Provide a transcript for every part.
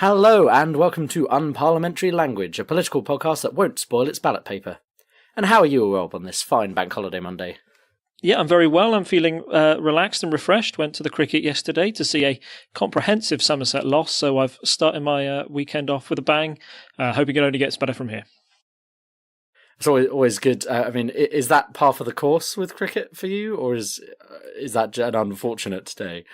Hello and welcome to Unparliamentary Language, a political podcast that won't spoil its ballot paper. And how are you, Rob, on this fine bank holiday Monday? Yeah, I'm very well. I'm feeling relaxed and refreshed. Went to the cricket yesterday to see a comprehensive Somerset loss, so I've started my weekend off with a bang. Hoping it only gets better from here. It's always good. Is that par for the course with cricket for you, or is that an unfortunate day?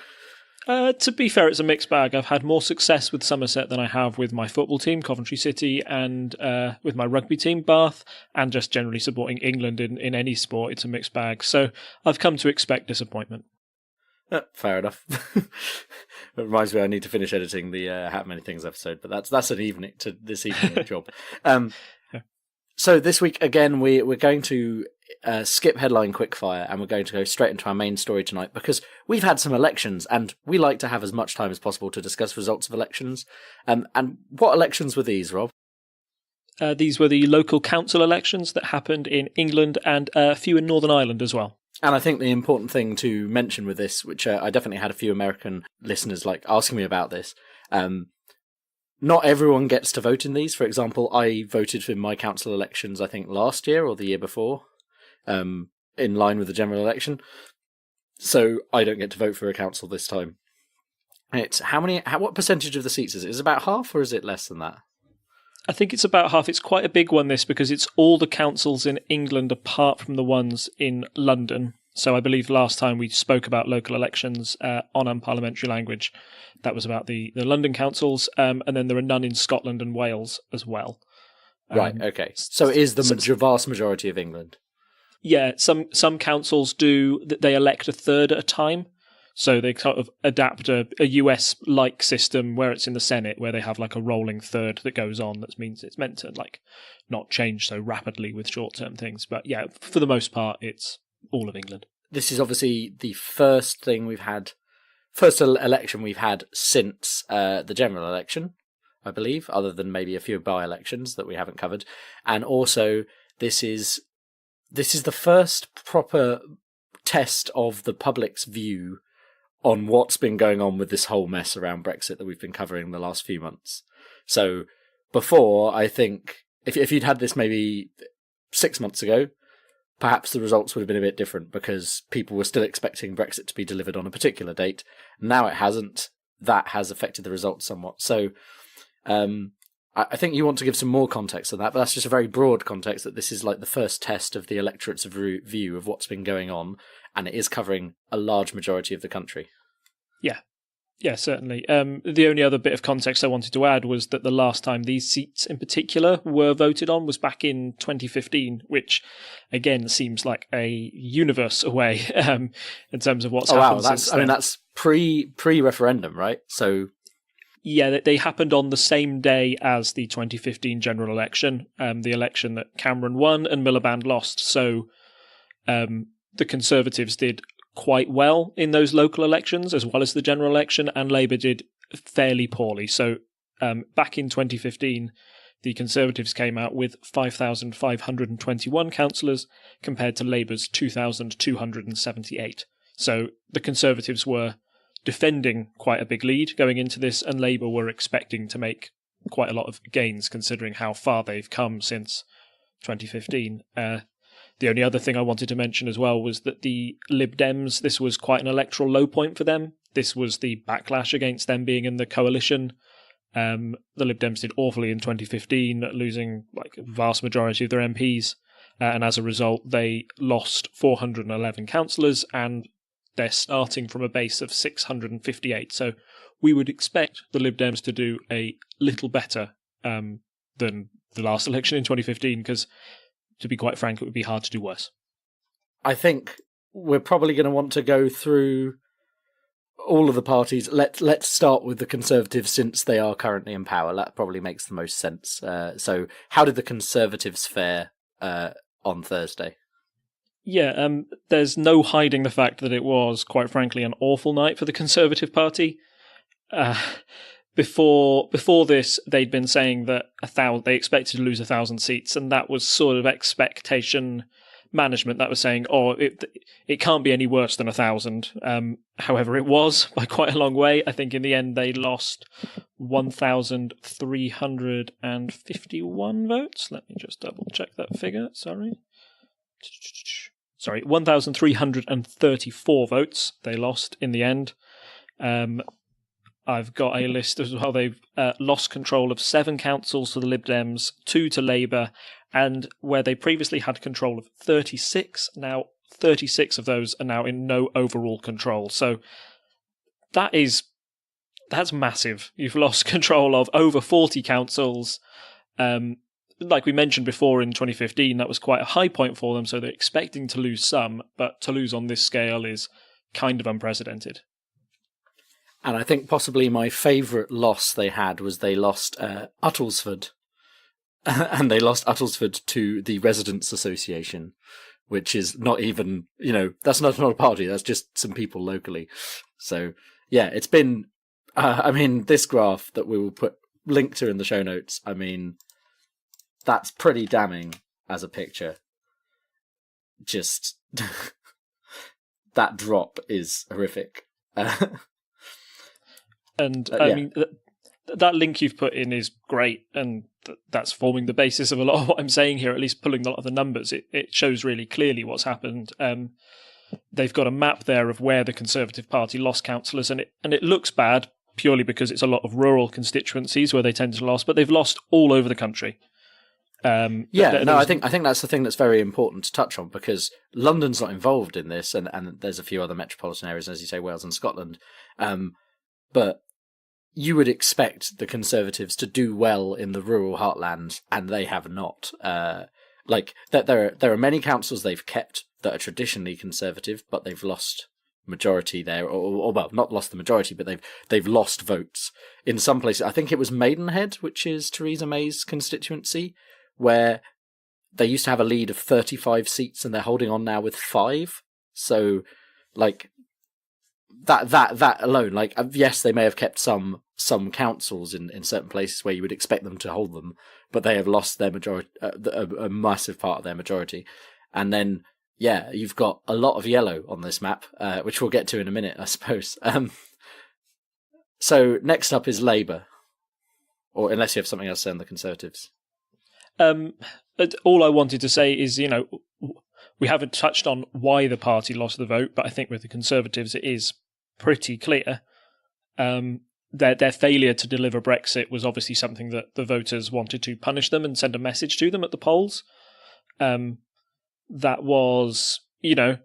To be fair, it's a mixed bag. I've had more success with Somerset than I have with my football team, Coventry City, and with my rugby team, Bath, and just generally supporting England in any sport. It's a mixed bag. So I've come to expect disappointment. Fair enough. It reminds me I need to finish editing the How Many Things episode, but that's this evening job. So this week, again, we're going to skip headline quickfire and we're going to go straight into our main story tonight because we've had some elections and we like to have as much time as possible to discuss results of elections. And what elections were these, Rob? These were the local council elections that happened in England and a few in Northern Ireland as well. And I think the important thing to mention with this, which I definitely had a few American listeners asking me about this, not everyone gets to vote in these. For example, I voted for my council elections, I think, last year or the year before, in line with the general election. So I don't get to vote for a council this time. It's what percentage of the seats is it? Is it about half or is it less than that? I think it's about half. It's quite a big one, this, because it's all the councils in England apart from the ones in London. So I believe last time we spoke about local elections on Unparliamentary Language, that was about the London councils, and then there are none in Scotland and Wales as well. Right, okay. So it is the vast majority of England? Yeah, some councils do, they elect a third at a time. So they sort of adapt a US-like system where it's in the Senate, where they have like a rolling third that goes on. That means it's meant to not change so rapidly with short-term things. But yeah, for the most part, it's all of England. This is obviously the first election we've had since the general election, I believe, other than maybe a few by-elections that we haven't covered. And also, this is the first proper test of the public's view on what's been going on with this whole mess around Brexit that we've been covering the last few months. So before, I think, if you'd had this maybe 6 months ago, perhaps the results would have been a bit different because people were still expecting Brexit to be delivered on a particular date. Now it hasn't. That has affected the results somewhat. So I think you want to give some more context on that, but that's just a very broad context that this is like the first test of the electorate's view of what's been going on, and it is covering a large majority of the country. Yeah, certainly. The only other bit of context I wanted to add was that the last time these seats in particular were voted on was back in 2015, which again seems like a universe away in terms of what's happened. Wow, that's pre-referendum, right? So yeah, they happened on the same day as the 2015 general election, the election that Cameron won and Miliband lost. So the Conservatives did quite well in those local elections as well as the general election, and Labour did fairly poorly. So back in 2015, the Conservatives came out with 5,521 councillors compared to Labour's 2,278. So the Conservatives were defending quite a big lead going into this, and Labour were expecting to make quite a lot of gains considering how far they've come since 2015. The only other thing I wanted to mention as well was that the Lib Dems, this was quite an electoral low point for them. This was the backlash against them being in the coalition. The Lib Dems did awfully in 2015, losing a vast majority of their MPs. And as a result, they lost 411 councillors, and they're starting from a base of 658. So we would expect the Lib Dems to do a little better than the last election in 2015, because to be quite frank, it would be hard to do worse. I think we're probably going to want to go through all of the parties. Let's start with the Conservatives since they are currently in power. That probably makes the most sense. So how did the Conservatives fare on Thursday? Yeah, there's no hiding the fact that it was, quite frankly, an awful night for the Conservative Party. Before this, they'd been saying that they expected to lose 1,000 seats, and that was sort of expectation management. That was saying, it can't be any worse than 1,000. However, it was by quite a long way. I think in the end they lost 1,351 votes. Let me just double check that figure. Sorry, 1,334 votes they lost in the end. I've got a list as well. They've lost control of 7 councils to the Lib Dems, 2 to Labour, and where they previously had control of 36, now 36 of those are now in no overall control. So that's massive. You've lost control of over 40 councils. Like we mentioned before in 2015, that was quite a high point for them, so they're expecting to lose some, but to lose on this scale is kind of unprecedented. And I think possibly my favourite loss they had was they lost Uttlesford. And they lost Uttlesford to the Residents' Association, which is not even, that's not a party, that's just some people locally. So, yeah, it's been, this graph that we will put link to in the show notes, that's pretty damning as a picture. Just, that drop is horrific. That link you've put in is great, and that's forming the basis of a lot of what I'm saying here, at least pulling a lot of the numbers. It shows really clearly what's happened. They've got a map there of where the Conservative Party lost councillors, and it looks bad purely because it's a lot of rural constituencies where they tend to lose, but they've lost all over the country. I think that's the thing that's very important to touch on, because London's not involved in this, and there's a few other metropolitan areas, as you say, Wales and Scotland. But you would expect the Conservatives to do well in the rural heartland, and they have not. There are many councils they've kept that are traditionally Conservative, but they've lost majority there, or not lost the majority, but they've lost votes in some places. I think it was Maidenhead, which is Theresa May's constituency, where they used to have a lead of 35 seats, and they're holding on now with 5. So, that alone, yes, they may have kept some councils in certain places where you would expect them to hold them, but they have lost their majority, a massive part of their majority. And then, yeah, you've got a lot of yellow on this map, which we'll get to in a minute, I suppose. So next up is Labour, or unless you have something else to say on the Conservatives. All I wanted to say is, we haven't touched on why the party lost the vote, but I think with the Conservatives it is pretty clear. Their failure to deliver Brexit was obviously something that the voters wanted to punish them and send a message to them at the polls. That was, I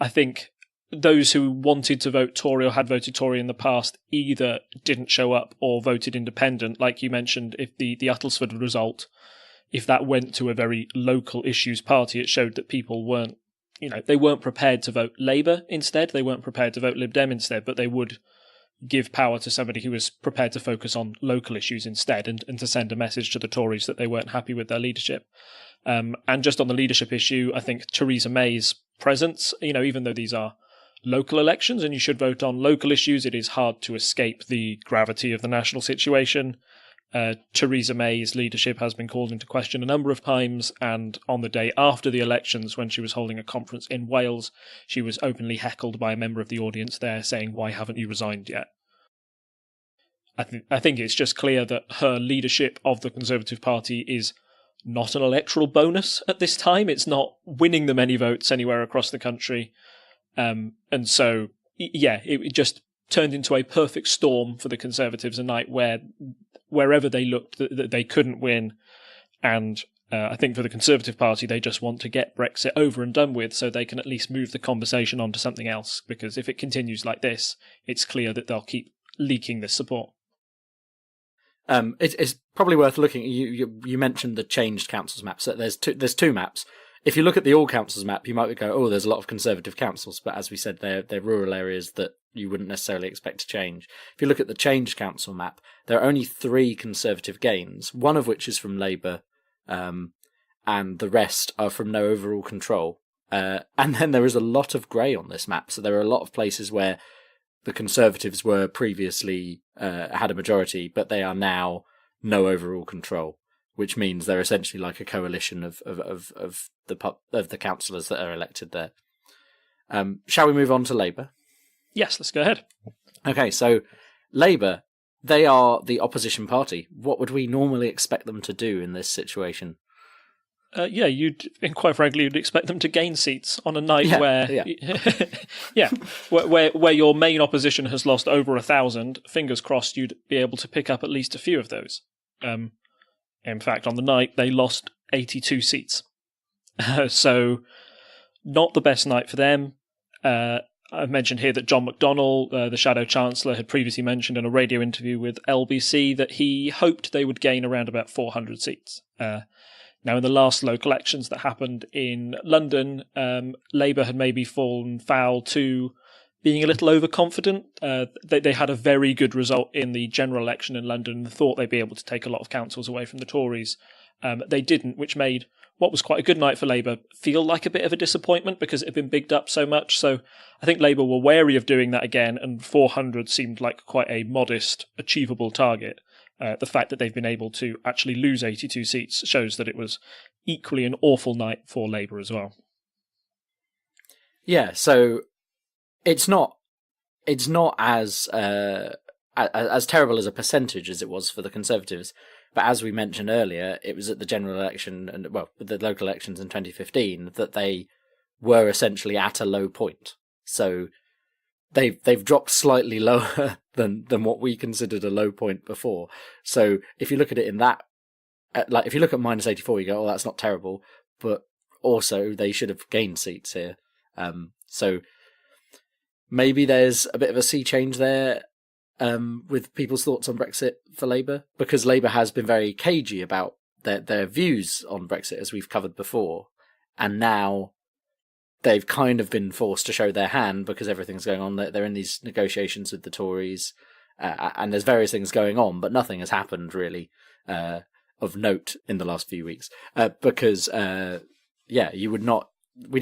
think those who wanted to vote Tory or had voted Tory in the past either didn't show up or voted independent. Like you mentioned, if the Uttlesford result, if that went to a very local issues party, it showed that people weren't, they weren't prepared to vote Labour instead. They weren't prepared to vote Lib Dem instead, but they would give power to somebody who was prepared to focus on local issues instead, and to send a message to the Tories that they weren't happy with their leadership. And just on the leadership issue, I think Theresa May's presence, even though these are local elections and you should vote on local issues, it is hard to escape the gravity of the national situation. Theresa May's leadership has been called into question a number of times, and on the day after the elections, when she was holding a conference in Wales, she was openly heckled by a member of the audience there saying, "Why haven't you resigned yet?" I think it's just clear that her leadership of the Conservative Party is not an electoral bonus at this time. It's not winning them any votes anywhere across the country. And so, yeah, it just turned into a perfect storm for the Conservatives, a night where wherever they looked, that they couldn't win. And I think for the Conservative Party, they just want to get Brexit over and done with so they can at least move the conversation on to something else. Because if it continues like this, it's clear that they'll keep leaking this support. It's probably worth looking. You mentioned the changed councils map. So there's two maps. If you look at the all councils map, you might go, "Oh, there's a lot of Conservative councils," but as we said, they're rural areas that you wouldn't necessarily expect to change. If you look at the changed council map, there are only 3 Conservative gains, one of which is from Labour, and the rest are from no overall control. And then there is a lot of grey on this map, so there are a lot of places where the Conservatives were previously had a majority, but they are now no overall control, which means they're essentially like a coalition of the councillors that are elected there. Shall we move on to Labour? Yes, let's go ahead. Okay, so Labour, they are the opposition party. What would we normally expect them to do in this situation? Quite frankly, you'd expect them to gain seats on a night where your main opposition has lost over 1,000. Fingers crossed, you'd be able to pick up at least a few of those. In fact, on the night they lost 82 seats, so not the best night for them. I've mentioned here that John McDonnell, the Shadow Chancellor, had previously mentioned in a radio interview with LBC that he hoped they would gain around about 400 seats. Now, in the last local elections that happened in London, Labour had maybe fallen foul to being a little overconfident. They had a very good result in the general election in London and thought they'd be able to take a lot of councils away from the Tories. They didn't, which made what was quite a good night for Labour feel like a bit of a disappointment because it had been bigged up so much. So I think Labour were wary of doing that again, and 400 seemed like quite a modest, achievable target. The fact that they've been able to actually lose 82 seats shows that it was equally an awful night for Labour as well. Yeah, so it's not as terrible as a percentage as it was for the Conservatives, but as we mentioned earlier, it was at the general election and the local elections in 2015 that they were essentially at a low point. So they've dropped slightly lower than what we considered a low point before. So if you look at it in that, if you look at minus 84, you go, oh, that's not terrible, but also they should have gained seats here. So maybe there's a bit of a sea change there with people's thoughts on Brexit for Labour, because Labour has been very cagey about their views on Brexit, as we've covered before, and now they've kind of been forced to show their hand because everything's going on. They're in these negotiations with the Tories, and there's various things going on, but nothing has happened really of note in the last few weeks. Because we'd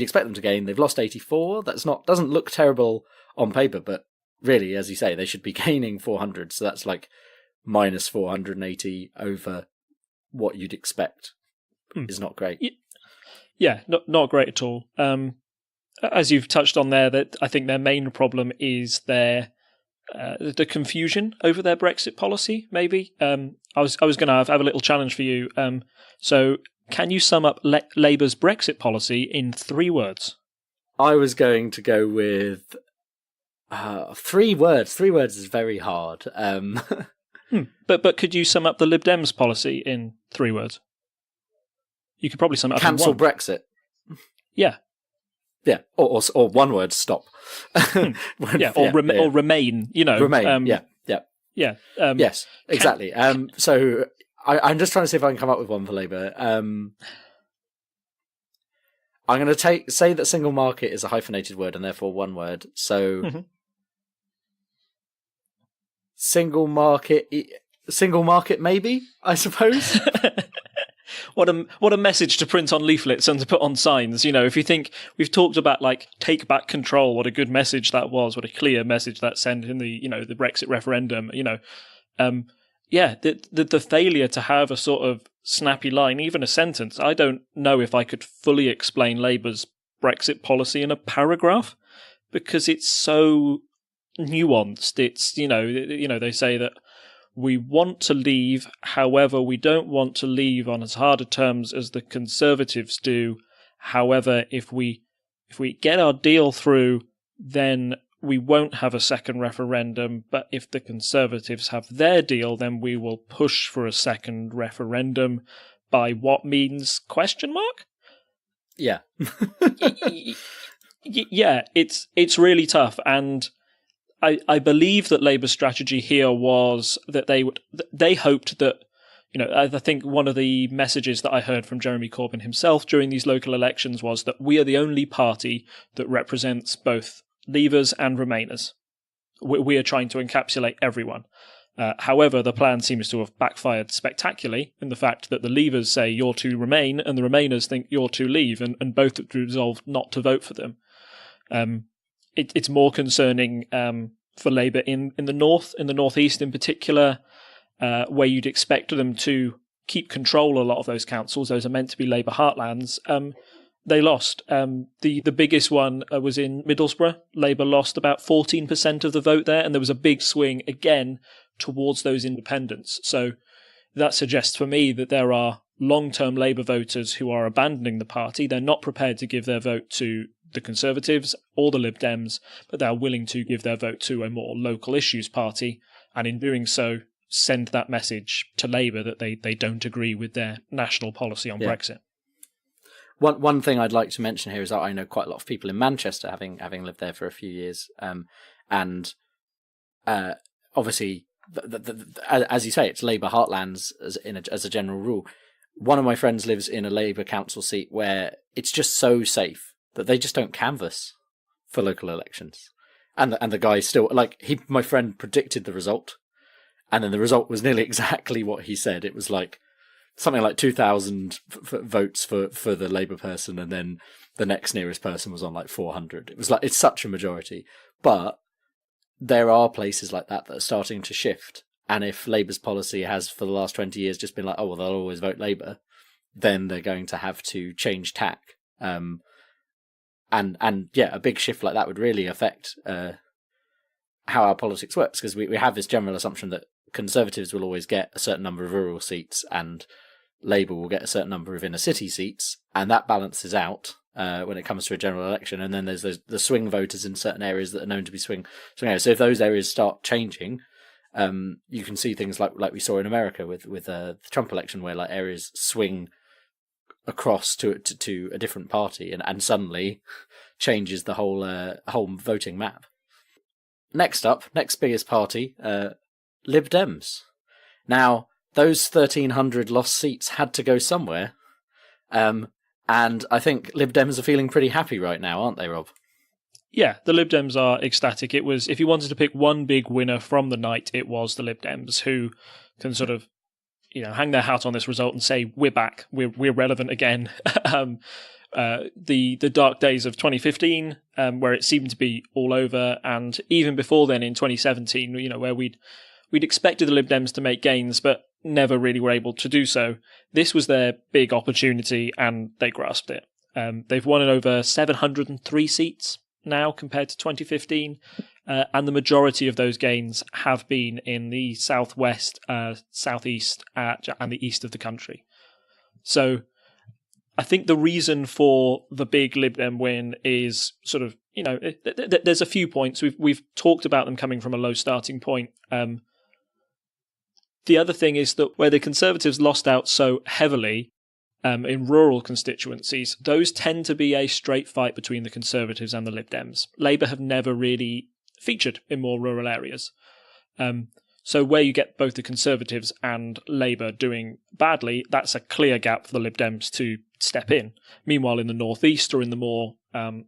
expect them to gain. They've lost 84. Doesn't look terrible on paper, but really, as you say, they should be gaining 400. So that's like minus 480 over what you'd expect. Is not great. Yeah, not great at all. As you've touched on there, that I think their main problem is the confusion over their Brexit policy. Maybe I was going to have a little challenge for you. So, can you sum up Labour's Brexit policy in 3 words? I was going to go with 3 words. 3 words is very hard. But could you sum up the Lib Dems policy in 3 words? You could probably sum it up Cancel in 1. Brexit. Yeah. Yeah, or 1 word, stop. Or remain, Remain, yeah. Yes, exactly. So I'm just trying to see if I can come up with one for Labour. I'm going to say that single market is a hyphenated word and therefore 1 word. So single market maybe, I suppose. What a message to print on leaflets and to put on signs. If you think we've talked about like take back control, what a good message that was, what a clear message that sent in the the Brexit referendum. The failure to have a sort of snappy line, even a sentence. I don't know if I could fully explain Labour's Brexit policy in a paragraph because it's so nuanced. It's they say that we want to leave, however, we don't want to leave on as hard terms as the Conservatives do. However, if we get our deal through, then we won't have a second referendum. But if the Conservatives have their deal, then we will push for a second referendum. By what means? ? Yeah. Yeah, it's really tough, and I believe that Labour's strategy here was that they hoped that, I think one of the messages that I heard from Jeremy Corbyn himself during these local elections was that we are the only party that represents both Leavers and Remainers. We are trying to encapsulate everyone. However, the plan seems to have backfired spectacularly in the fact that the Leavers say you're to Remain and the Remainers think you're to Leave, and both have resolved not to vote for them. It's more concerning for Labour in the north, in the northeast in particular, where you'd expect them to keep control a lot of those councils. Those are meant to be Labour heartlands. They lost. The biggest one was in Middlesbrough. Labour lost about 14% of the vote there, and there was a big swing again towards those independents. So that suggests for me that there are long-term Labour voters who are abandoning the party. They're not prepared to give their vote to the Conservatives or the Lib Dems, but they're willing to give their vote to a more local issues party, and in doing so, send that message to Labour that they don't agree with their national policy on Brexit. One thing I'd like to mention here is that I know quite a lot of people in Manchester, having lived there for a few years, and obviously, as you say, it's Labour heartlands as a general rule. One of my friends lives in a Labour council seat where it's just so safe that they just don't canvass for local elections, and the guy still my friend predicted the result, and then the result was nearly exactly what he said. It was like something like 2,000 votes for the Labour person, and then the next nearest person was on like 400. It was like, it's such a majority. But there are places like that are starting to shift. And if Labour's policy has for the last 20 years just been like, oh, well, they'll always vote Labour, then they're going to have to change tack. And a big shift like that would really affect how our politics works, because we have this general assumption that Conservatives will always get a certain number of rural seats and Labour will get a certain number of inner city seats, and that balances out when it comes to a general election. And then there's the swing voters in certain areas that are known to be swing areas. So if those areas start changing, you can see things like we saw in America with the Trump election, where like areas swing across to a different party and suddenly changes the whole voting map. Next biggest party, Lib Dems. Now, those 1,300 lost seats had to go somewhere, and I think Lib Dems are feeling pretty happy right now, aren't they, Rob? Yeah, the Lib Dems are ecstatic. It was, if you wanted to pick one big winner from the night, it was the Lib Dems, who can sort of, hang their hat on this result and say, we're back, we're relevant again. The dark days of 2015, where it seemed to be all over, and even before then in 2017, where we'd expected the Lib Dems to make gains, but never really were able to do so. This was their big opportunity, and they grasped it. They've won over 703 seats now compared to 2015, and the majority of those gains have been in the southwest, southeast, and the east of the country. So I think the reason for the big Lib Dem win is sort of, there's a few points. We've talked about them coming from a low starting point. The other thing is that where the Conservatives lost out so heavily in rural constituencies, those tend to be a straight fight between the Conservatives and the Lib Dems. Labour have never really featured in more rural areas. So where you get both the Conservatives and Labour doing badly, that's a clear gap for the Lib Dems to step in. Meanwhile, in the northeast or in the more, in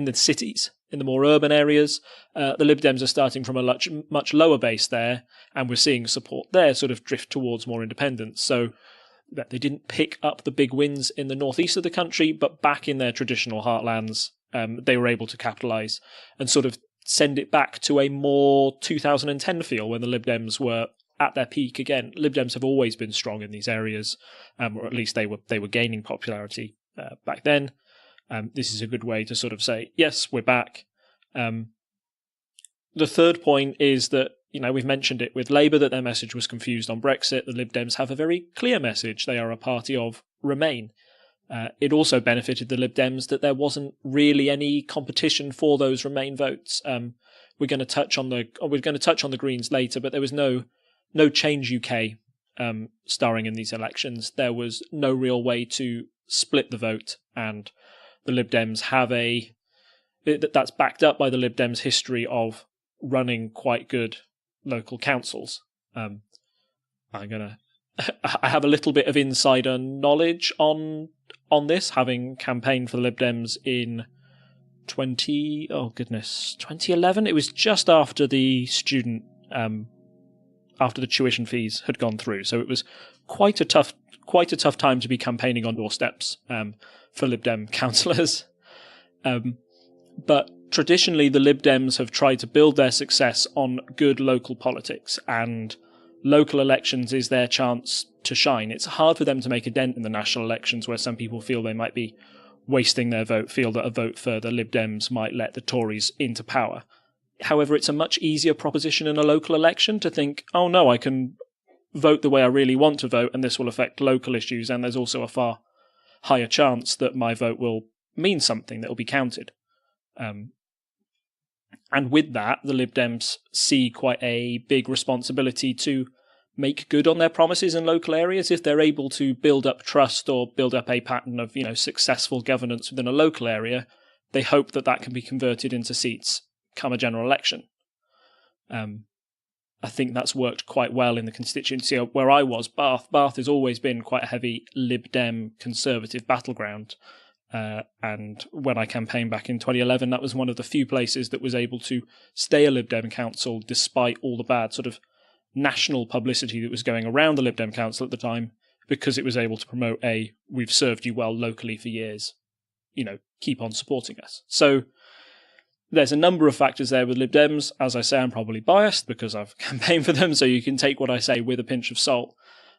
the cities, in the more urban areas, the Lib Dems are starting from a much lower base there, and we're seeing support there sort of drift towards more independence. So that they didn't pick up the big wins in the northeast of the country, but back in their traditional heartlands, they were able to capitalise and sort of send it back to a more 2010 feel when the Lib Dems were at their peak again. Lib Dems have always been strong in these areas, or at least they were gaining popularity back then. This is a good way to sort of say, yes, we're back. The third point is that, we've mentioned it with Labour, that their message was confused on Brexit. The Lib Dems have a very clear message. They are a party of Remain. It also benefited the Lib Dems that there wasn't really any competition for those Remain votes. We're going to touch on the Greens later, but there was no Change UK starring in these elections. There was no real way to split the vote, and the Lib Dems have that's backed up by the Lib Dems' history of running quite good local councils. I have a little bit of insider knowledge on this, having campaigned for the Lib Dems in 2011. It was just after the after the tuition fees had gone through, so it was quite a tough time to be campaigning on doorsteps for Lib Dem councillors. But traditionally, the Lib Dems have tried to build their success on good local politics, and local elections is their chance to shine. It's hard for them to make a dent in the national elections, where some people feel they might be wasting their vote, feel that a vote for the Lib Dems might let the Tories into power. However, it's a much easier proposition in a local election to think, oh no, I can vote the way I really want to vote, and this will affect local issues, and there's also a far higher chance that my vote will mean something that will be counted. And with that, the Lib Dems see quite a big responsibility to make good on their promises in local areas. If they're able to build up trust or build up a pattern of, successful governance within a local area, they hope that that can be converted into seats come a general election. I think that's worked quite well in the constituency where I was, Bath. Bath has always been quite a heavy Lib Dem conservative battleground. And when I campaigned back in 2011, that was one of the few places that was able to stay a Lib Dem council despite all the bad sort of national publicity that was going around the Lib Dem council at the time, because it was able to promote we've served you well locally for years, keep on supporting us. So there's a number of factors there with Lib Dems. As I say, I'm probably biased because I've campaigned for them, so you can take what I say with a pinch of salt.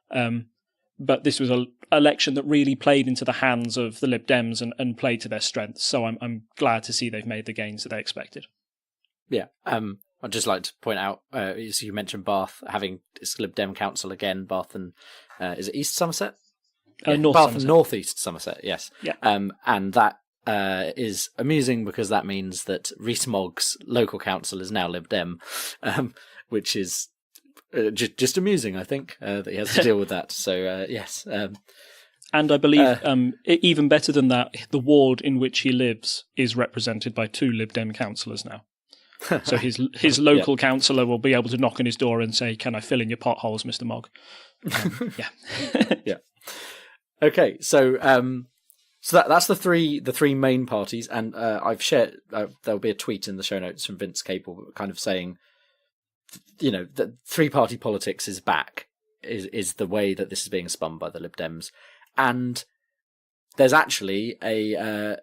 But this was an election that really played into the hands of the Lib Dems and played to their strengths. So I'm glad to see they've made the gains that they expected. Yeah. I'd just like to point out, so you mentioned Bath having its Lib Dem council again, Bath and, is it East Somerset? North Bath Somerset. and North East Somerset, yes. Yeah. And that is amusing because that means that Rees-Mogg's local council is now Lib Dem, which is just amusing, I think, that he has to deal with that. So, yes. And I believe, even better than that, the ward in which he lives is represented by 2 Lib Dem councillors now. So his local councillor will be able to knock on his door and say, "Can I fill in your potholes, Mr. Mogg?" Yeah. Yeah. Okay, so that's the three main parties, and I've shared. There'll be a tweet in the show notes from Vince Capel, kind of saying, that 3-party politics is back. Is the way that this is being spun by the Lib Dems, and there's actually a.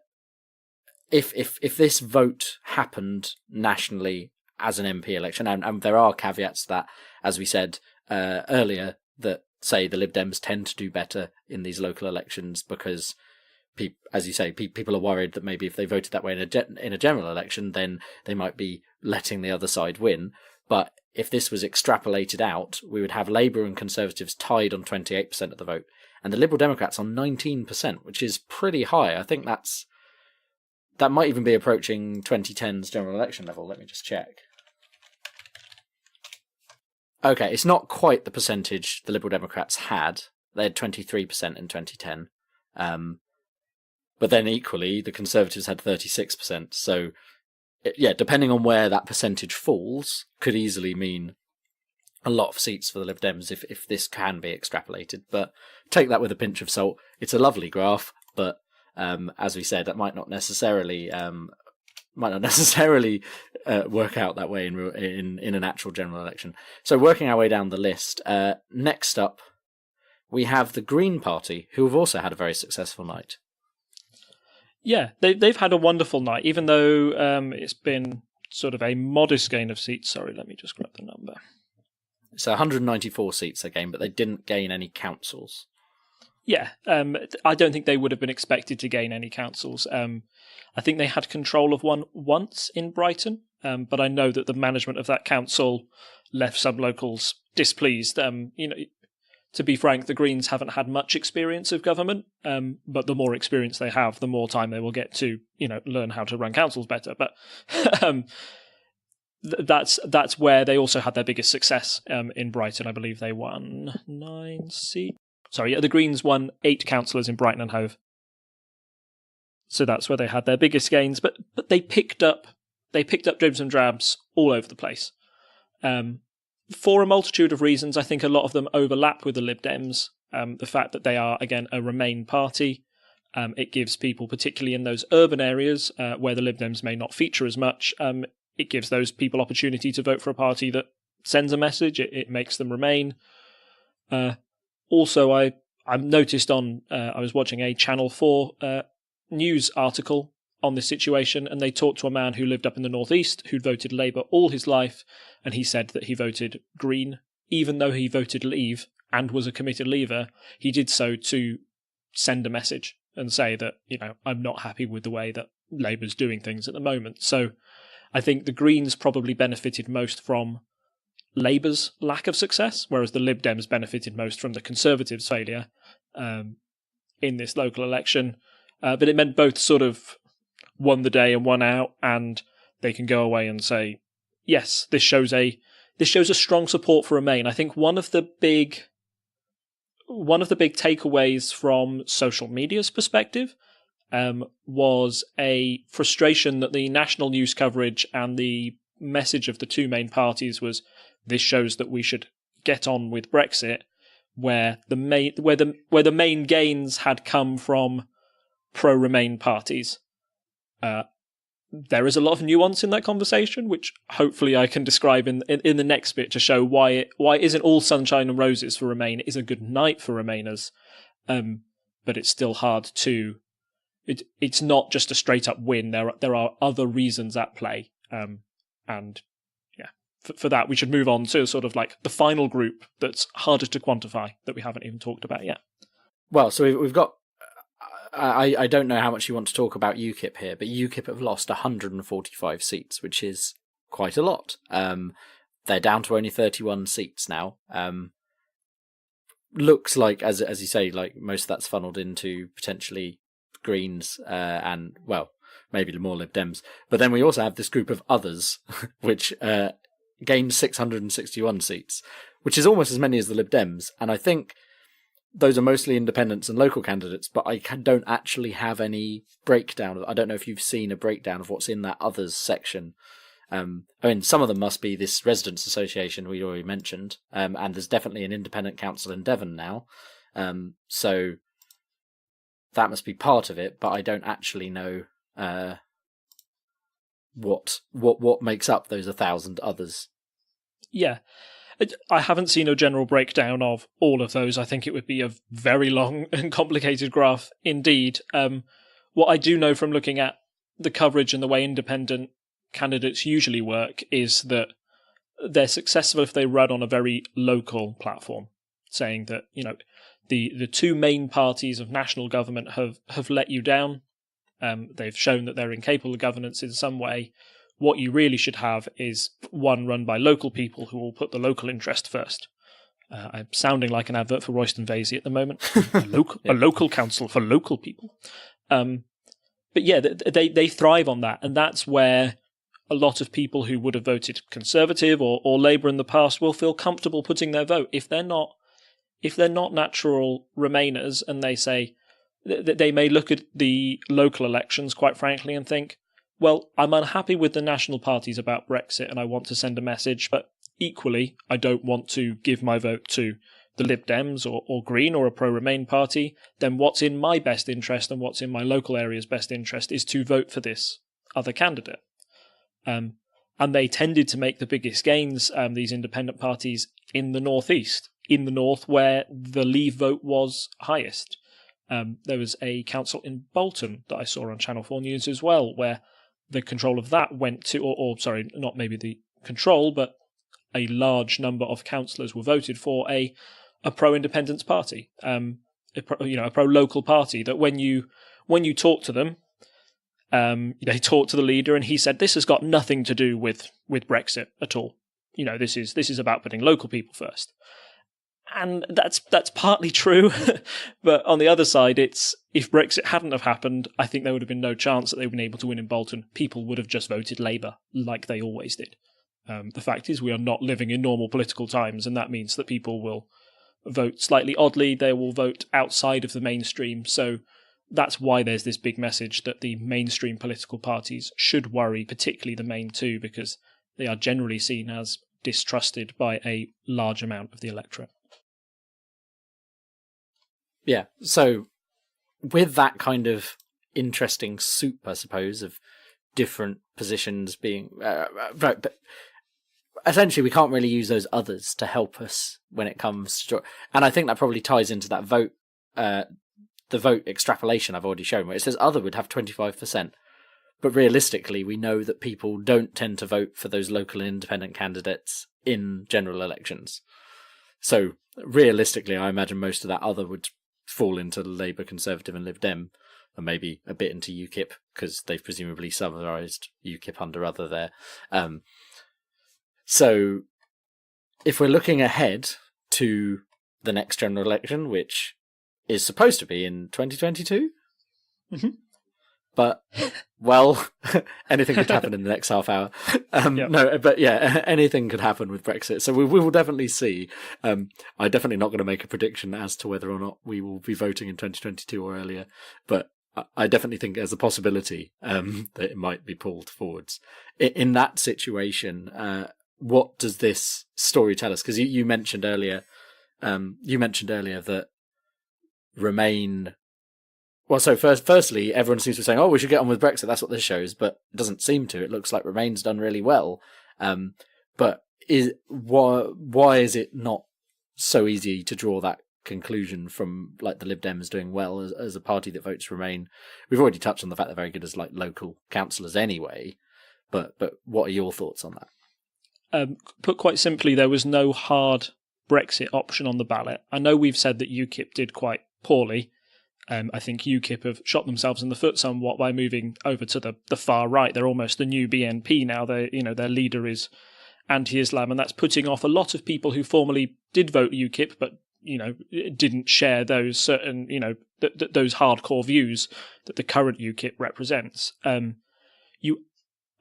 If this vote happened nationally as an MP election, and there are caveats to that, as we said earlier, that say the Lib Dems tend to do better in these local elections because, as you say, people are worried that maybe if they voted that way in a general election, then they might be letting the other side win. But if this was extrapolated out, we would have Labour and Conservatives tied on 28% of the vote, and the Liberal Democrats on 19%, which is pretty high. I think that might even be approaching 2010's general election level. Let me just check. Okay, it's not quite the percentage the Liberal Democrats had. They had 23% in 2010. But then equally, the Conservatives had 36%. So, yeah, depending on where that percentage falls, could easily mean a lot of seats for the Lib Dems if this can be extrapolated. But take that with a pinch of salt. It's a lovely graph, but as we said, that might not necessarily work out that way in an actual general election. So working our way down the list, next up we have the Green Party, who have also had a very successful night. Yeah, they've had a wonderful night, even though it's been sort of a modest gain of seats. Sorry, let me just grab the number. So 194 seats they gained, but they didn't gain any councils. Yeah, I don't think they would have been expected to gain any councils. I think they had control of one once in Brighton, but I know that the management of that council left some locals displeased. To be frank, the Greens haven't had much experience of government, but the more experience they have, the more time they will get to, learn how to run councils better. But that's where they also had their biggest success in Brighton. I believe they won 9 seats. Sorry, the Greens won 8 councillors in Brighton and Hove. So that's where they had their biggest gains. But they picked up dribs and drabs all over the place. For a multitude of reasons, I think a lot of them overlap with the Lib Dems. The fact that they are, again, a Remain party. It gives people, particularly in those urban areas where the Lib Dems may not feature as much, it gives those people opportunity to vote for a party that sends a message. It makes them Remain. Also, I noticed I was watching a Channel 4 news article on this situation, and they talked to a man who lived up in the northeast who'd voted Labour all his life, and he said that he voted Green, even though he voted Leave and was a committed Leaver. He did so to send a message and say that, I'm not happy with the way that Labour's doing things at the moment. So I think the Greens probably benefited most from Labour's lack of success, whereas the Lib Dems benefited most from the Conservatives' failure in this local election. But it meant both sort of won the day and won out, and they can go away and say, yes, this shows a strong support for Remain. I think one of the big takeaways from social media's perspective was a frustration that the national news coverage and the message of the two main parties was, this shows that we should get on with Brexit, where the main gains had come from pro-Remain parties. There is a lot of nuance in that conversation, which hopefully I can describe in the next bit to show why it isn't all sunshine and roses for Remain. It is a good night for Remainers, but it's still hard to. It's not just a straight up win. There are other reasons at play, and yeah, for that we should move on to sort of like the final group that's harder to quantify that we haven't even talked about yet. Well, so we've got. I don't know how much you want to talk about UKIP here, but UKIP have lost 145 seats, which is quite a lot. They're down to only 31 seats now. Looks like, as you say, like most of that's funneled into potentially Greens and, well, maybe more Lib Dems. But then we also have this group of others, which gained 661 seats, which is almost as many as the Lib Dems. And I think those are mostly independents and local candidates, but I don't actually have any breakdown. I don't know if you've seen a breakdown of what's in that others section. I mean, some of them must be this residents' association we already mentioned, and there's definitely an independent council in Devon now. So that must be part of it, but I don't actually know what makes up those 1,000 others. Yeah. I haven't seen a general breakdown of all of those. I think it would be a very long and complicated graph indeed. What I do know from looking at the coverage and the way independent candidates usually work is that they're successful if they run on a very local platform, saying that, you know, the two main parties of national government have let you down. They've shown that they're incapable of governance in some way. What you really should have is one run by local people who will put the local interest first. I'm sounding like an advert for Royston Vasey at the moment. A local council for local people. But yeah, they thrive on that, and that's where a lot of people who would have voted Conservative or Labour in the past will feel comfortable putting their vote. If they're not natural Remainers, and they say they may look at the local elections, quite frankly, and think, well, I'm unhappy with the national parties about Brexit and I want to send a message, but equally, I don't want to give my vote to the Lib Dems or Green or a pro-Remain party. Then what's in my best interest and what's in my local area's best interest is to vote for this other candidate. And they tended to make the biggest gains, these independent parties, in the northeast, in the north where the Leave vote was highest. There was a council in Bolton that I saw on Channel 4 News as well, where the control of that went to, or sorry, not maybe the control, but a large number of councillors were voted for a pro-independence party, a pro-local party. That when you talk to them, they talked to the leader, and he said, "This has got nothing to do with Brexit at all. You know, this is about putting local people first." And that's partly true, but on the other side, it's if Brexit hadn't have happened, I think there would have been no chance that they would have been able to win in Bolton. People would have just voted Labour, like they always did. The fact is, we are not living in normal political times, and that means that people will vote slightly oddly. They will vote outside of the mainstream. So that's why there's this big message that the mainstream political parties should worry, particularly the main two, because they are generally seen as distrusted by a large amount of the electorate. Yeah, so with that kind of interesting soup, I suppose, of different positions being... right, but essentially we can't really use those others to help us when it comes to... And I think that probably ties into that vote, the vote extrapolation I've already shown, where it says other would have 25%. But realistically, we know that people don't tend to vote for those local and independent candidates in general elections. So realistically, I imagine most of that other would fall into Labour, Conservative and Lib Dem. maybe a bit into UKIP because they've presumably summarised UKIP under other there. So if we're looking ahead to the next general election, which is supposed to be in 2022, but, well, anything could happen in the next half hour. No, but yeah, anything could happen with Brexit. So we will definitely see. I'm definitely not going to make a prediction as to whether or not we will be voting in 2022 or earlier, but I definitely think there's a possibility that it might be pulled forwards. In that situation, what does this story tell us? Because you mentioned earlier, that Remain. Well, so firstly, everyone seems to be saying, "Oh, we should get on with Brexit." That's what this shows, but it doesn't seem to. It looks like Remain's done really well. But why is it not so easy to draw that conclusion from like the Lib Dems doing well as a party that votes Remain? We've already touched on the fact they're very good as like local councillors anyway. But what are your thoughts on that? Put quite simply, there was no hard Brexit option on the ballot. I know we've said that UKIP did quite poorly. I think UKIP have shot themselves in the foot somewhat by moving over to the far right. They're almost the new BNP now. Their leader is anti-Islam, and that's putting off a lot of people who formerly did vote UKIP, but didn't share those certain those hardcore views that the current UKIP represents. You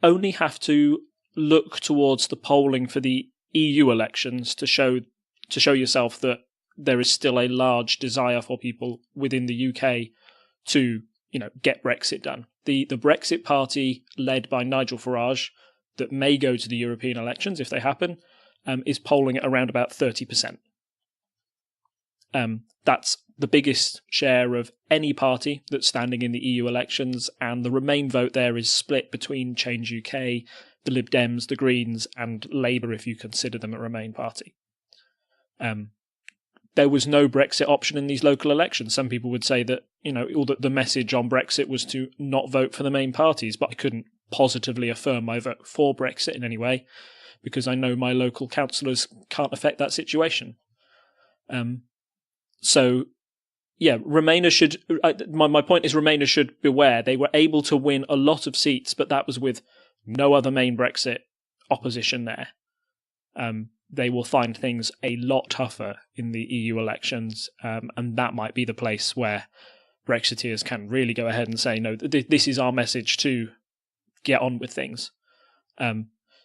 only have to look towards the polling for the EU elections to show yourself that there is still a large desire for people within the UK to, get Brexit done. The Brexit party, led by Nigel Farage, that may go to the European elections if they happen, is polling at around about 30%. That's the biggest share of any party that's standing in the EU elections, and the Remain vote there is split between Change UK, the Lib Dems, the Greens, and Labour, if you consider them a Remain party. There was no Brexit option in these local elections. Some people would say that, all that the message on Brexit was to not vote for the main parties, but I couldn't positively affirm my vote for Brexit in any way because I know my local councillors can't affect that situation. So, yeah, Remainers should... My point is Remainers should beware. They were able to win a lot of seats, but that was with no other main Brexit opposition there. They will find things a lot tougher in the EU elections, and that might be the place where Brexiteers can really go ahead and say, no, this is our message to get on with things.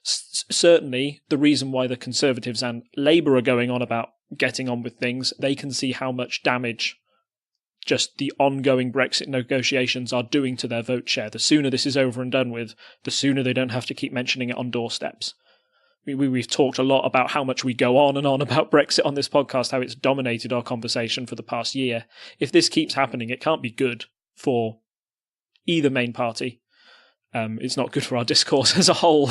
Certainly, the reason why the Conservatives and Labour are going on about getting on with things, they can see how much damage just the ongoing Brexit negotiations are doing to their vote share. The sooner this is over and done with, the sooner they don't have to keep mentioning it on doorsteps. We've talked a lot about how much we go on and on about Brexit on this podcast, how it's dominated our conversation for the past year. If this keeps happening, it can't be good for either main party. It's not good for our discourse as a whole.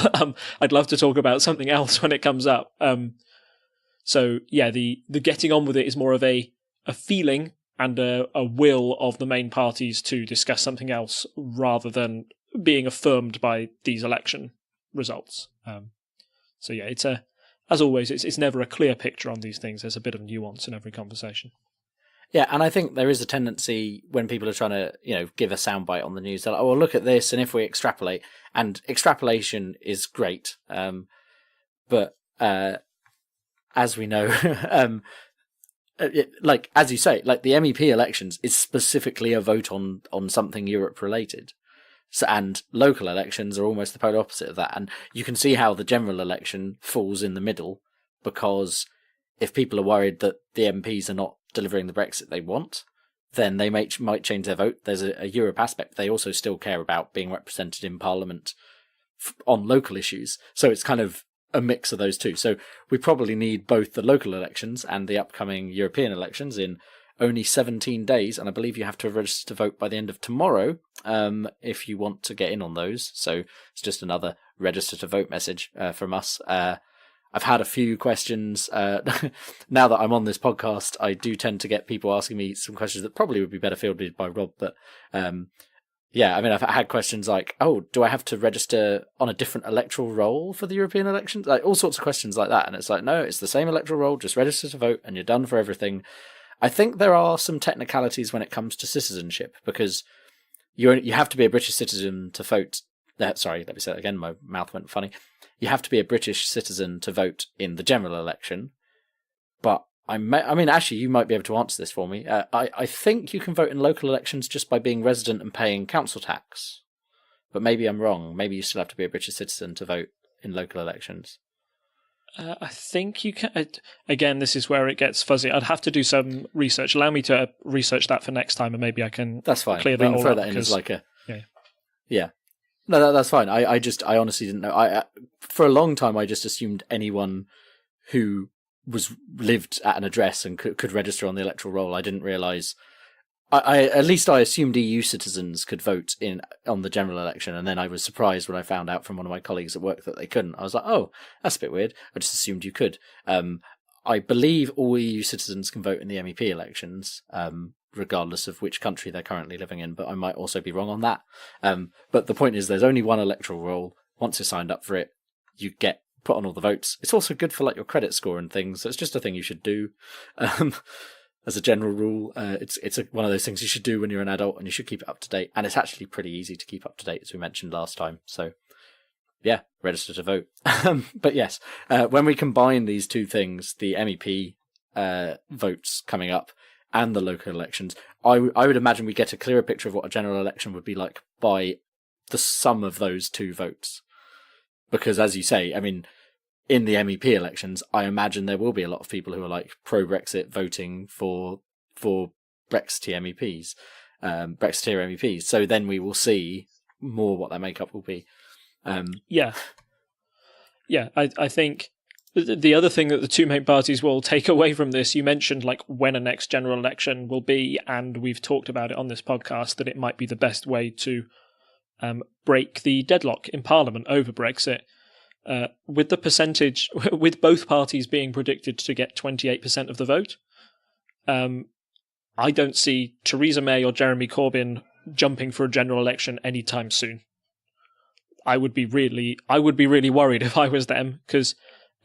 I'd love to talk about something else when it comes up. So, yeah, the getting on with it is more of a feeling and a will of the main parties to discuss something else rather than being affirmed by these election results. So yeah, as always, it's never a clear picture on these things. There's a bit of nuance in every conversation. Yeah, and I think there is a tendency when people are trying to, give a soundbite on the news, they're like, "Oh, look at this," and if we extrapolate, and extrapolation is great, but as we know, as you say, like the MEP elections is specifically a vote on something Europe related. So, and local elections are almost the polar opposite of that. And you can see how the general election falls in the middle, because if people are worried that the MPs are not delivering the Brexit they want, then they might change their vote. There's a Europe aspect. They also still care about being represented in Parliament on local issues. So it's kind of a mix of those two. So we probably need both the local elections and the upcoming European elections in only 17 days, and I believe you have to register to vote by the end of tomorrow if you want to get in on those. So it's just another register to vote message from us. I've had a few questions. Now that I'm on this podcast, I do tend to get people asking me some questions that probably would be better fielded by Rob. But yeah, I mean, I've had questions like, "Oh, do I have to register on a different electoral roll for the European elections?" Like all sorts of questions like that. And it's like, no, it's the same electoral roll. Just register to vote and you're done for everything. I think there are some technicalities when it comes to citizenship, because you have to be a British citizen to vote. Sorry, let me say that again. My mouth went funny. You have to be a British citizen to vote in the general election. But actually, you might be able to answer this for me. I think you can vote in local elections just by being resident and paying council tax. But maybe I'm wrong. Maybe you still have to be a British citizen to vote in local elections. I think you can. Again, this is where it gets fuzzy. I'd have to do some research. Allow me to research that for next time, and maybe I can. That's fine. Clear that all throw up that in as like a. Yeah. No, that's fine. I honestly didn't know. For a long time, I just assumed anyone who lived at an address and could register on the electoral roll. I didn't realise. At least I assumed EU citizens could vote on the general election, and then I was surprised when I found out from one of my colleagues at work that they couldn't. I was like, oh, that's a bit weird. I just assumed you could. I believe all EU citizens can vote in the MEP elections, regardless of which country they're currently living in, but I might also be wrong on that. But the point is, there's only one electoral roll. Once you're signed up for it, you get put on all the votes. It's also good for like your credit score and things, so it's just a thing you should do. As a general rule, it's one of those things you should do when you're an adult, and you should keep it up to date. And it's actually pretty easy to keep up to date, as we mentioned last time. So, yeah, register to vote. But yes, when we combine these two things, the MEP votes coming up and the local elections, I would imagine we get a clearer picture of what a general election would be like by the sum of those two votes. Because, as you say, I mean, in the MEP elections, I imagine there will be a lot of people who are like pro-Brexit voting for Brexiteer MEPs. So then we will see more what their makeup will be. Yeah, I think the other thing that the two main parties will take away from this, you mentioned like when a next general election will be, and we've talked about it on this podcast, that it might be the best way to break the deadlock in Parliament over Brexit. With the percentage, with both parties being predicted to get 28% of the vote, I don't see Theresa May or Jeremy Corbyn jumping for a general election anytime soon. I would be really worried if I was them, because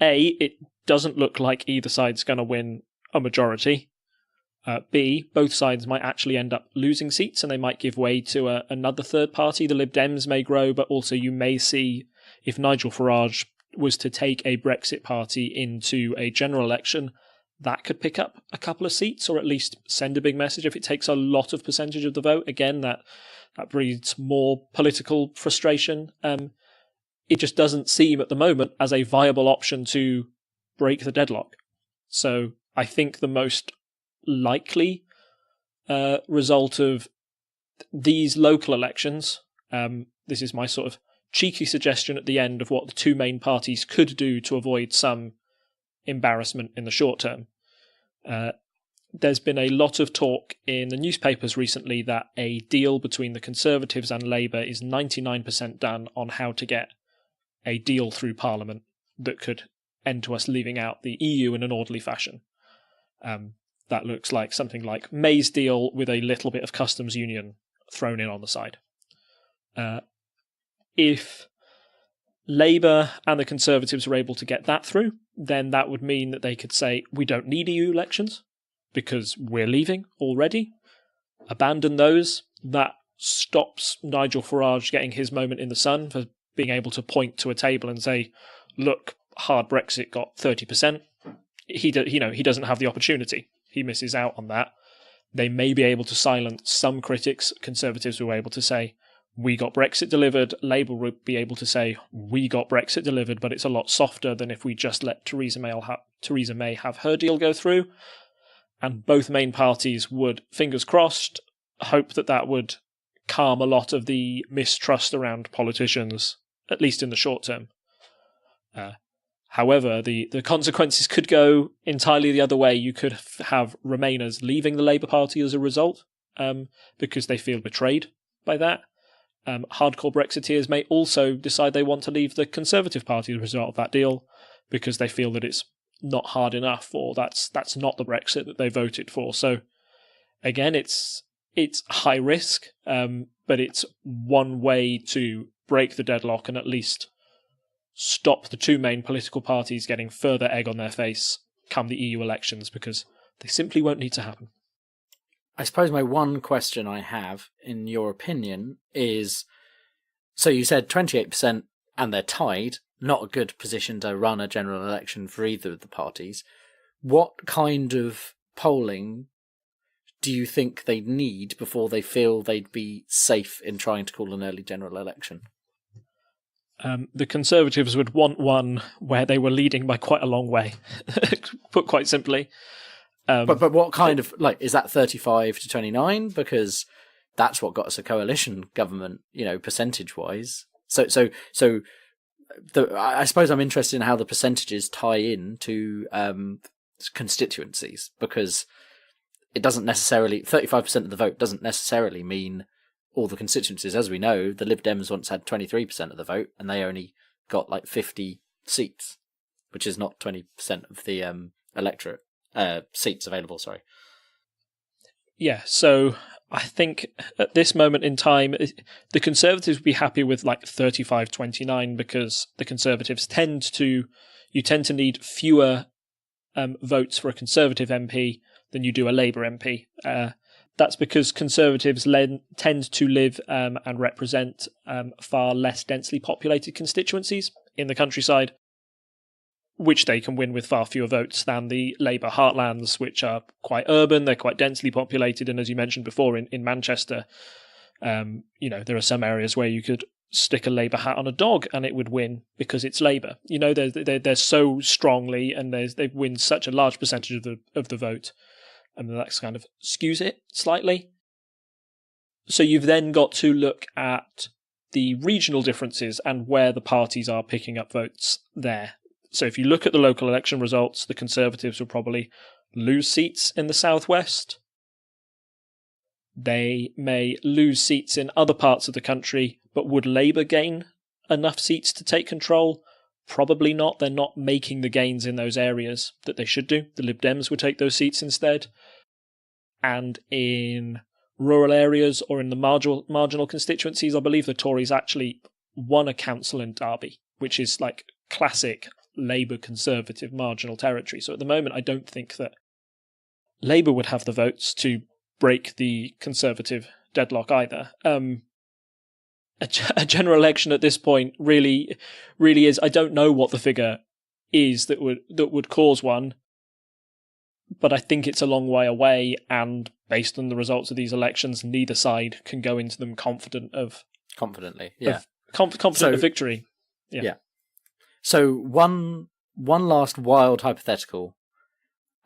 A, it doesn't look like either side's going to win a majority. B, both sides might actually end up losing seats, and they might give way to another third party. The Lib Dems may grow, but also you may see, if Nigel Farage was to take a Brexit party into a general election, that could pick up a couple of seats, or at least send a big message. If it takes a lot of percentage of the vote, again, that breeds more political frustration. It just doesn't seem at the moment as a viable option to break the deadlock. So I think the most likely result of these local elections, this is my sort of cheeky suggestion at the end of what the two main parties could do to avoid some embarrassment in the short term. There's been a lot of talk in the newspapers recently that a deal between the Conservatives and Labour is 99% done on how to get a deal through Parliament that could end to us leaving out the EU in an orderly fashion. That looks like something like May's deal with a little bit of customs union thrown in on the side. If Labour and the Conservatives are able to get that through, then that would mean that they could say, we don't need EU elections because we're leaving already. Abandon those. That stops Nigel Farage getting his moment in the sun for being able to point to a table and say, look, hard Brexit got 30%. He doesn't have the opportunity. He misses out on that. They may be able to silence some critics. Conservatives were able to say, we got Brexit delivered. Labour would be able to say, we got Brexit delivered, but it's a lot softer than if we just let Theresa May have her deal go through. And both main parties would, fingers crossed, hope that would calm a lot of the mistrust around politicians, at least in the short term. However, the consequences could go entirely the other way. You could have Remainers leaving the Labour Party as a result, because they feel betrayed by that. Hardcore Brexiteers may also decide they want to leave the Conservative Party as a result of that deal, because they feel that it's not hard enough, or that's not the Brexit that they voted for. So, again, it's high risk, but it's one way to break the deadlock and at least stop the two main political parties getting further egg on their face come the EU elections, because they simply won't need to happen. I suppose my one question I have, in your opinion, is, so you said 28% and they're tied, not a good position to run a general election for either of the parties. What kind of polling do you think they'd need before they feel they'd be safe in trying to call an early general election? The Conservatives would want one where they were leading by quite a long way, put quite simply. But what kind of, like, is that 35 to 29? Because that's what got us a coalition government, percentage-wise. So I suppose I'm interested in how the percentages tie in to constituencies, because it doesn't necessarily, 35% of the vote doesn't necessarily mean all the constituencies. As we know, the Lib Dems once had 23% of the vote, and they only got like 50 seats, which is not 20% of the electorate seats available. Sorry. Yeah, so I think at this moment in time, the Conservatives would be happy with like 35-29, because the Conservatives tend to need fewer votes for a Conservative MP than you do a Labour MP. That's because Conservatives tend to live and represent far less densely populated constituencies in the countryside, which they can win with far fewer votes than the Labour heartlands, which are quite urban, they're quite densely populated, and as you mentioned before, in Manchester, there are some areas where you could stick a Labour hat on a dog and it would win because it's Labour. They're so strongly, and they win such a large percentage of the vote, and that kind of skews it slightly. So you've then got to look at the regional differences and where the parties are picking up votes there. So if you look at the local election results, the Conservatives will probably lose seats in the southwest. They may lose seats in other parts of the country, but would Labour gain enough seats to take control? Probably not. They're not making the gains in those areas that they should do. The Lib Dems would take those seats instead. And in rural areas or in the marginal constituencies, I believe the Tories actually won a council in Derby, which is like classic Labour Conservative marginal territory. So at the moment, I don't think that Labour would have the votes to break the Conservative deadlock either. A general election at this point really is. I don't know what the figure is that would cause one, but I think it's a long way away. And based on the results of these elections, neither side can go into them confidently, of victory. Yeah. So one last wild hypothetical,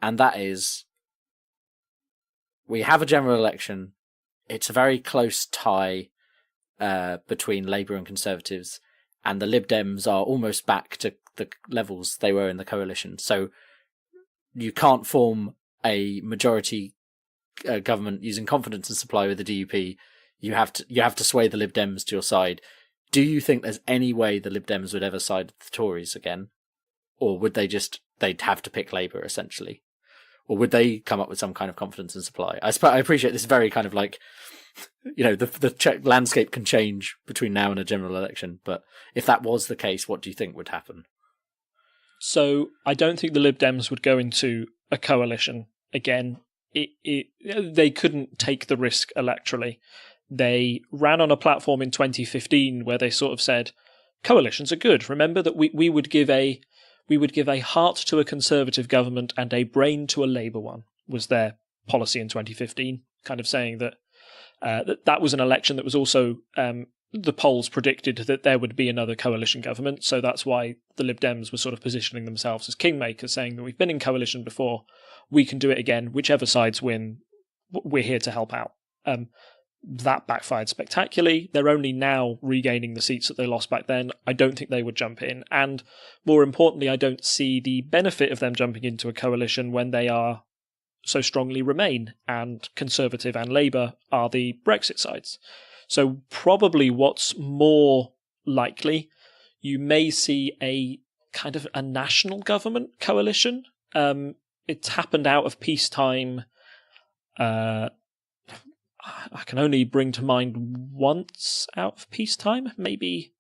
and that is, we have a general election. It's a very close tie between Labour and Conservatives, and the Lib Dems are almost back to the levels they were in the coalition. So you can't form a majority government using confidence and supply with the DUP. You have to sway the Lib Dems to your side. Do you think there's any way the Lib Dems would ever side with the Tories again? Or would they'd have to pick Labour, essentially? Or would they come up with some kind of confidence and supply? I appreciate this very kind of like, the Czech landscape can change between now and a general election, but if that was the case, what do you think would happen? So I don't think the Lib Dems would go into a coalition again. They couldn't take the risk electorally. They ran on a platform in 2015 where they sort of said, coalitions are good. Remember that we would give a heart to a Conservative government and a brain to a Labour one, was their policy in 2015, kind of saying that that was an election that was also, the polls predicted that there would be another coalition government, so that's why the Lib Dems were sort of positioning themselves as kingmakers, saying that we've been in coalition before, we can do it again, whichever sides win, we're here to help out. That backfired spectacularly. They're only now regaining the seats that they lost back then. I don't think they would jump in. And more importantly, I don't see the benefit of them jumping into a coalition when they are so strongly Remain, and Conservative and Labour are the Brexit sides. So probably what's more likely, you may see a kind of a national government coalition. It's happened out of peacetime. I can only bring to mind once out of peacetime. Maybe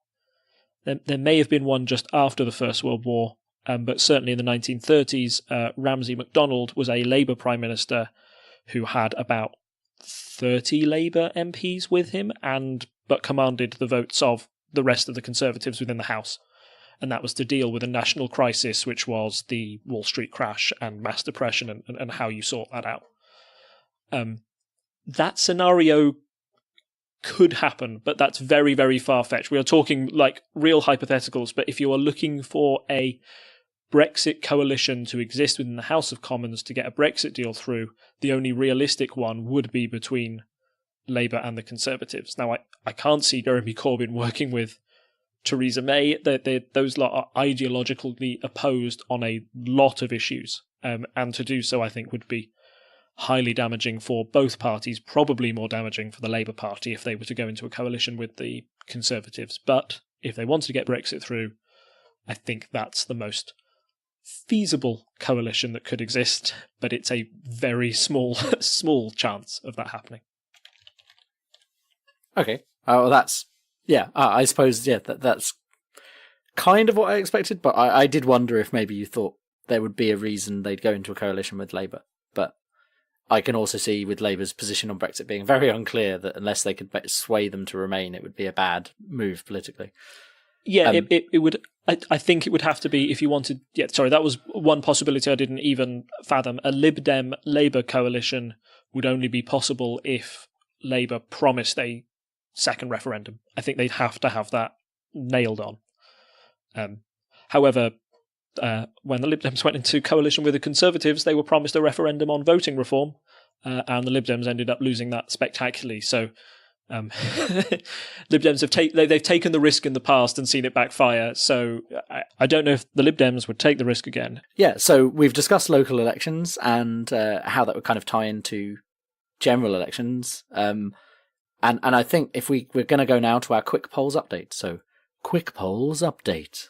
there may have been one just after the First World War, but certainly in the 1930s, Ramsay MacDonald was a Labour Prime Minister who had about 30 Labour MPs with him, but commanded the votes of the rest of the Conservatives within the House. And that was to deal with a national crisis, which was the Wall Street crash and mass depression, and how you sort that out. That scenario could happen, but that's very, very far-fetched. We are talking like real hypotheticals, but if you are looking for a Brexit coalition to exist within the House of Commons to get a Brexit deal through, the only realistic one would be between Labour and the Conservatives. Now, I can't see Jeremy Corbyn working with Theresa May. Those lot are ideologically opposed on a lot of issues, and to do so, I think, would be highly damaging for both parties, probably more damaging for the Labour Party if they were to go into a coalition with the Conservatives. But if they wanted to get Brexit through, I think that's the most feasible coalition that could exist, but it's a very small chance of that happening. Okay. That's... Yeah, I suppose, that's kind of what I expected, but I did wonder if maybe you thought there would be a reason they'd go into a coalition with Labour. But I can also see with Labour's position on Brexit being very unclear that unless they could sway them to remain, it would be a bad move politically. Yeah, it would. I think it would have to be if you wanted. Yeah, sorry, that was one possibility I didn't even fathom. A Lib Dem Labour coalition would only be possible if Labour promised a second referendum. I think they'd have to have that nailed on. However, when the Lib Dems went into coalition with the Conservatives, they were promised a referendum on voting reform, and the Lib Dems ended up losing that spectacularly. So Lib Dems they've taken the risk in the past and seen it backfire. So I don't know if the Lib Dems would take the risk again. Yeah, so we've discussed local elections and how that would kind of tie into general elections. And I think if we're going to go now to our quick polls update. So quick polls update.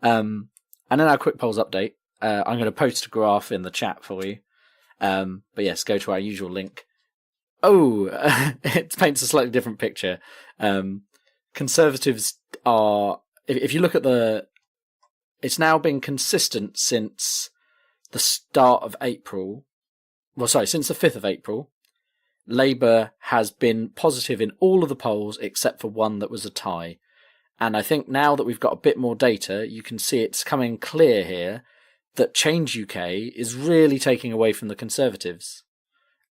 And in our quick polls update, I'm going to post a graph in the chat for you. But yes, go to our usual link. Oh, it paints a slightly different picture. Conservatives are, if you look at it's now been consistent since the start of April. Well, sorry, since the 5th of April. Labour has been positive in all of the polls except for one that was a tie. And I think now that we've got a bit more data, you can see it's coming clear here that Change UK is really taking away from the Conservatives.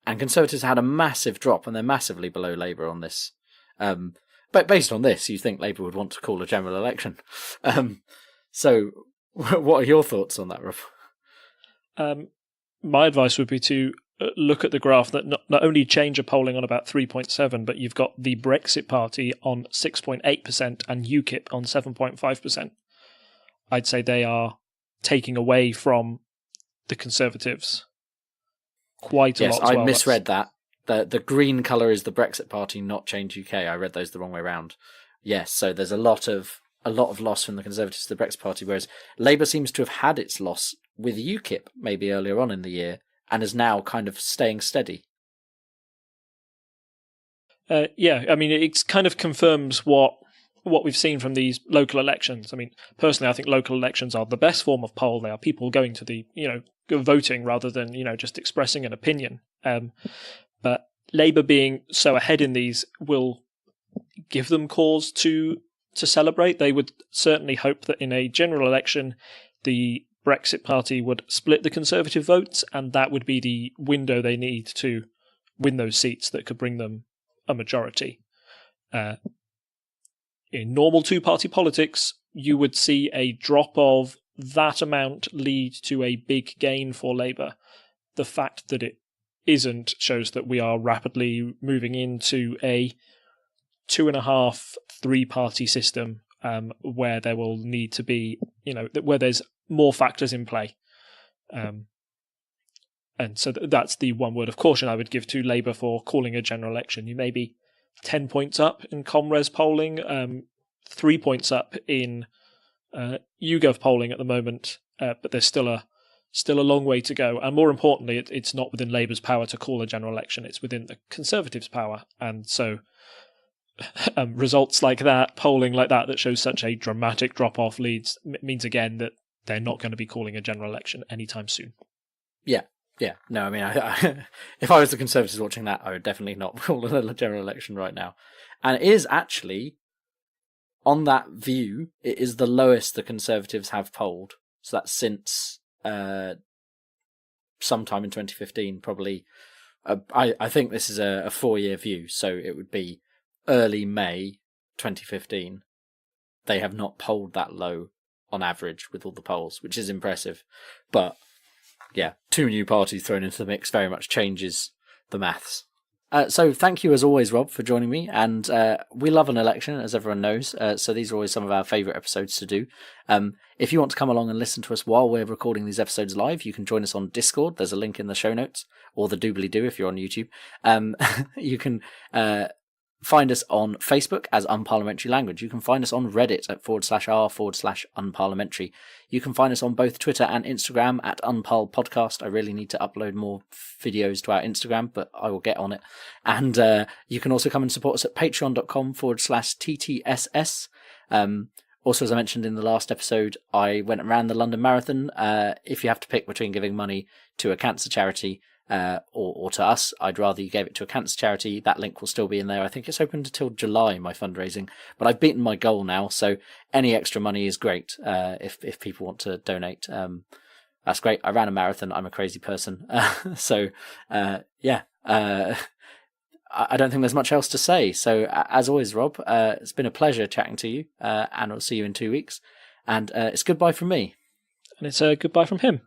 And Conservatives had a massive drop, and they're massively below Labour on this. But based on this, you think Labour would want to call a general election. So what are your thoughts on that, Rob? My advice would be to look at the graph that not only Change are polling on about 3.7, but you've got the Brexit Party on 6.8% and UKIP on 7.5%. I'd say they are taking away from the Conservatives quite a lot. Yes, I misread that. The green colour is the Brexit Party, not Change UK. I read those the wrong way round. Yes, so there's a lot of loss from the Conservatives to the Brexit Party, whereas Labour seems to have had its loss with UKIP maybe earlier on in the year, and is now kind of staying steady. Yeah, I mean, it kind of confirms what we've seen from these local elections. I mean, personally, I think local elections are the best form of poll. They are people going to voting rather than, just expressing an opinion. But Labour being so ahead in these will give them cause to celebrate. They would certainly hope that in a general election, the Brexit Party would split the Conservative votes, and that would be the window they need to win those seats that could bring them a majority. In normal two-party politics, you would see a drop of that amount lead to a big gain for Labour. The fact that it isn't shows that we are rapidly moving into a 2.5, 3-party system where there will need to be, where there's more factors in play. And so that's the one word of caution I would give to Labour for calling a general election. You may be 10 points up in Comres polling, 3 points up in YouGov polling at the moment, but there's still a long way to go. And more importantly, it's not within Labour's power to call a general election. It's within the Conservatives' power. And so results like that, polling like that shows such a dramatic drop-off means again that they're not going to be calling a general election anytime soon. Yeah. Yeah, no, I mean, if I was the Conservatives watching that, I would definitely not call it a general election right now. And it is actually, on that view, it is the lowest the Conservatives have polled. So that's since sometime in 2015, probably. I think this is a 4-year view, so it would be early May 2015. They have not polled that low on average with all the polls, which is impressive. But yeah, 2 new parties thrown into the mix very much changes the maths. So thank you as always, Rob, for joining me. And we love an election, as everyone knows. So these are always some of our favourite episodes to do. If you want to come along and listen to us while we're recording these episodes live, you can join us on Discord. There's a link in the show notes, or the doobly-doo if you're on YouTube. You can find us on Facebook as Unparliamentary Language. You can find us on Reddit at /r/unparliamentary. You can find us on both Twitter and Instagram at Unparl Podcast. I really need to upload more videos to our Instagram, but I will get on it. And you can also come and support us at patreon.com/TTSS. Also, as I mentioned in the last episode, I went and ran the London Marathon. If you have to pick between giving money to a cancer charity or to us, I'd rather you gave it to a cancer charity. That link will still be in there. I think it's open until July, my fundraising, but I've beaten my goal now, so any extra money is great. If people want to donate, that's great. I ran a marathon. I'm a crazy person. So I don't think there's much else to say. So as always, Rob, it's been a pleasure chatting to you, and I'll see you in 2 weeks. And it's goodbye from me. And it's a goodbye from him.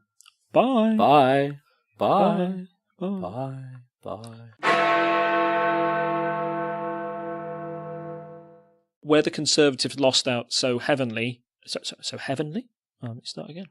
Bye. Bye. Bye. Bye. Bye. Where the Conservatives lost out so heavenly. So heavenly? Let me start again.